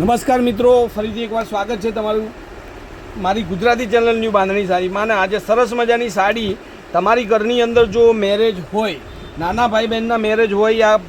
નમસ્કાર મિત્રો, ફરીથી એકવાર સ્વાગત છે તમારું મારી ગુજરાતી ચેનલ ન્યૂ બાંધણી સાડીમાં. અને આજે સરસ મજાની સાડી તમારી ઘરની અંદર જો મેરેજ હોય, નાના ભાઈ બહેનના મેરેજ હોય યા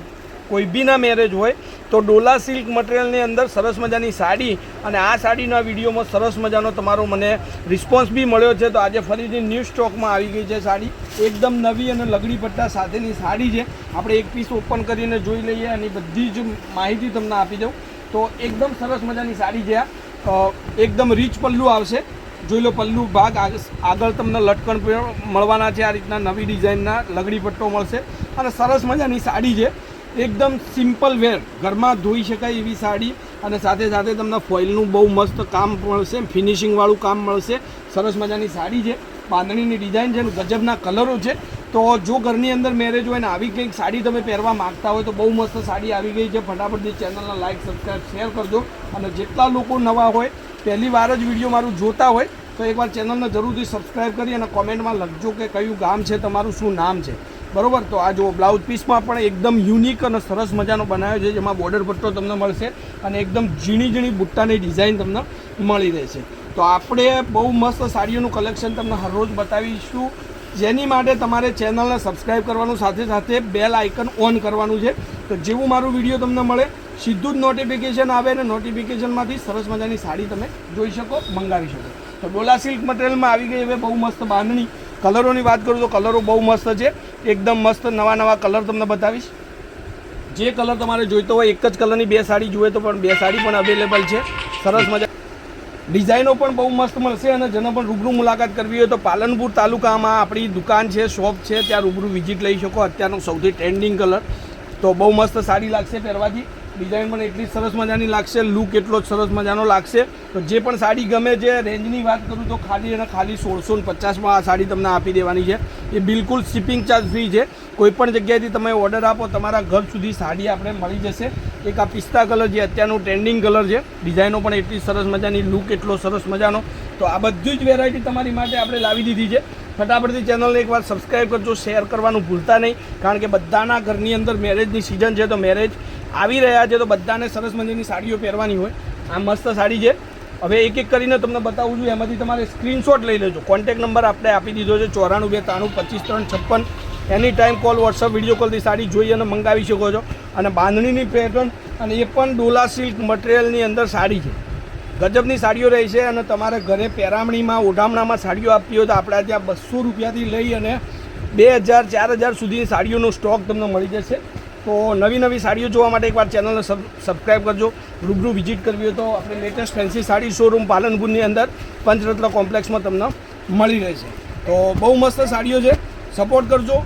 કોઈ બીના મેરેજ હોય તો ડોલા સિલ્ક મટીરિયલની અંદર સરસ મજાની સાડી, અને આ સાડીના વિડીયોમાં સરસ મજાનો તમારો મને રિસ્પોન્સ બી મળ્યો છે. તો આજે ફરીથી ન્યૂ સ્ટોકમાં આવી ગઈ છે સાડી, એકદમ નવી અને લગડી પટ્ટા સાથેની સાડી છે. આપણે એક પીસ ઓપન કરીને જોઈ લઈએ અને બધી જ માહિતી તમને આપી દઉં. તો એકદમ સરસ મજાની સાડી છે. એકદમ રીચ પલ્લુ આવશે. જોઈ લો, પલ્લુ ભાગ આગળ તમને લટકણ મળવાના છે. આ રીતના નવી ડિઝાઇનના લગડી પટ્ટો મળશે અને સરસ મજાની સાડી છે. એકદમ સિમ્પલ વેર, ઘરમાં ધોઈ શકાય એવી સાડી, અને સાથે સાથે તમને ફોઇલનું બહુ મસ્ત કામ મળશે, ફિનિશિંગવાળું કામ મળશે. સરસ મજાની સાડી છે, બાંધણીની ડિઝાઇન છે, ગજબના કલરો છે. તો જો ઘરની અંદર મેરેજ હોય ને આવી કંઈક સાડી તમે પહેરવા માગતા હોય તો બહુ મસ્ત સાડી આવી ગઈ છે. ફટાફટથી ચેનલના લાઇક, સબસ્ક્રાઈબ, શેર કરજો. અને જેટલા લોકો નવા હોય, પહેલી વાર જ વિડીયો મારું જોતા હોય તો એકવાર ચેનલને જરૂરથી સબસ્ક્રાઈબ કરી અને કોમેન્ટમાં લખજો કે કયું ગામ છે તમારું, શું નામ છે, બરાબર. તો આ જો બ્લાઉઝ પીસમાં પણ એકદમ યુનિક અને સરસ મજાનો બનાવ્યો છે, જેમાં બોર્ડર પટ્ટો તમને મળશે અને એકદમ ઝીણી ઝીણી બુટ્ટાની ડિઝાઇન તમને મળી રહેશે. તો આપણે બહુ મસ્ત સાડીઓનું કલેક્શન તમને હરરોજ બતાવીશું, જેની માટે તમારે ચેનલને સબસ્ક્રાઈબ કરવાનું, સાથે સાથે બેલ આઇકન ઓન કરવાનું છે. તો જેવું મારું વિડીયો તમને મળે સીધું જ નોટિફિકેશન આવે અને નોટિફિકેશનમાંથી સરસ મજાની સાડી તમે જોઈ શકો, મંગાવી શકો. તો ડોલા સિલ્ક મટીરિયલમાં આવી ગઈ હવે બહુ મસ્ત બાંધણી. કલરોની વાત કરું તો કલરો બહુ મસ્ત છે, એકદમ મસ્ત નવા નવા કલર તમને બતાવીશ. જે કલર તમારે જોઈતો હોય, એક જ કલરની બે સાડી જોઈએ તો પણ બે સાડી પણ અવેલેબલ છે. સરસ મજા ડિઝાઇનો પણ બહુ મસ્ત મળશે. અને જેને પણ રૂબરૂ મુલાકાત કરવી હોય તો પાલનપુર તાલુકામાં આપણી દુકાન છે, શોપ છે, ત્યાં રૂબરૂ વિઝિટ લઈ શકો. અત્યારનો સૌથી ટ્રેન્ડિંગ કલર, તો બહુ મસ્ત સાડી લાગશે પહેરવાથી. ડિઝાઇન પણ એટલી સરસ મજાની લાગશે, લુક એટલો જ સરસ મજાનો લાગશે. તો જે પણ સાડી ગમે છે, રેન્જની વાત કરું તો ખાલી અને ખાલી 1650માં આ સાડી તમને આપી દેવાની છે. એ બિલકુલ શિપિંગ ચાર્જ ફ્રી છે. કોઈપણ જગ્યાએથી તમે ઓર્ડર આપો, તમારા ઘર સુધી સાડી આપણે મળી જશે. એક આ પિસ્તા કલર જે અત્યારનું ટ્રેન્ડિંગ કલર છે, ડિઝાઇનો પણ એટલી સરસ મજાની, લુક એટલો સરસ મજાનો. તો આ બધી જ વેરાયટી તમારી માટે આપણે લાવી દીધી છે. ફટાફટથી ચેનલને એકવાર સબસ્ક્રાઈબ કરજો, શેર કરવાનું ભૂલતા નહીં, કારણ કે બધાના ઘરની અંદર મેરેજની સિઝન છે, તો મેરેજ આવી રહ્યા છે તો બધાને સરસ મજાની સાડીઓ પહેરવાની હોય. આ મસ્ત સાડી છે. હવે એક એક કરીને તમને બતાવું છું, એમાંથી તમારે સ્ક્રીનશોટ લઈ લેજો. કોન્ટેક નંબર આપણે આપી દીધો છે 94 92 25 3 56. Any time call, WhatsApp, video કોલથી સાડી જોઈ અને મંગાવી શકો છો. અને બાંધણીની પેટર્ન, અને એ પણ ડોલા સિલ્ક મટીરિયલની અંદર સાડી છે. ગજબની સાડીઓ રહી છે. અને તમારે ઘરે પેરામણીમાં, ઓઢામણામાં સાડીઓ આપતી હોય તો આપણા ત્યાં 200 રૂપિયાથી લઈ અને 2000 4000 સુધીની સાડીઓનો સ્ટોક તમને મળી જશે. તો નવી નવી સાડીઓ જોવા માટે એકવાર ચેનલને સબસ્ક્રાઈબ કરજો. રૂબરૂ વિઝિટ કરવી હોય તો આપણે લેટેસ્ટ ફેન્સી સાડી શોરૂમ પાલનપુરની અંદર પંચરત્ન કોમ્પ્લેક્સમાં તમને મળી રહેશે. તો બહુ મસ્ત સાડીઓ છે. સપોર્ટ કરજો,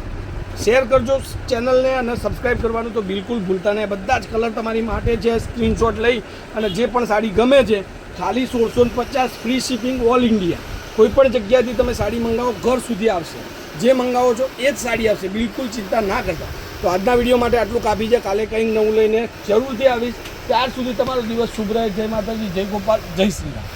શેર કરજો ચેનલને, અને સબસ્ક્રાઈબ કરવાનું તો બિલકુલ ભૂલતા નહીં. બધા જ કલર તમારી માટે છે. સ્ક્રીનશોટ લઈ અને જે પણ સાડી ગમે છે, ખાલી 1650, ફ્રી શિપિંગ ઓલ ઇન્ડિયા. કોઈપણ જગ્યાએથી તમે સાડી મંગાવો, ઘર સુધી આવશે. જે મંગાવો છો એ જ સાડી આવશે, બિલકુલ ચિંતા ના કરતા. તો આજના વિડીયો માટે આટલું કાફી છે. કાલે કંઈક નવું લઈને જરૂરથી આવીશ. ત્યાર સુધી તમારો દિવસ શુભ રહે. જય માતાજી, જય ગોપાલ, જય શ્રી રામ.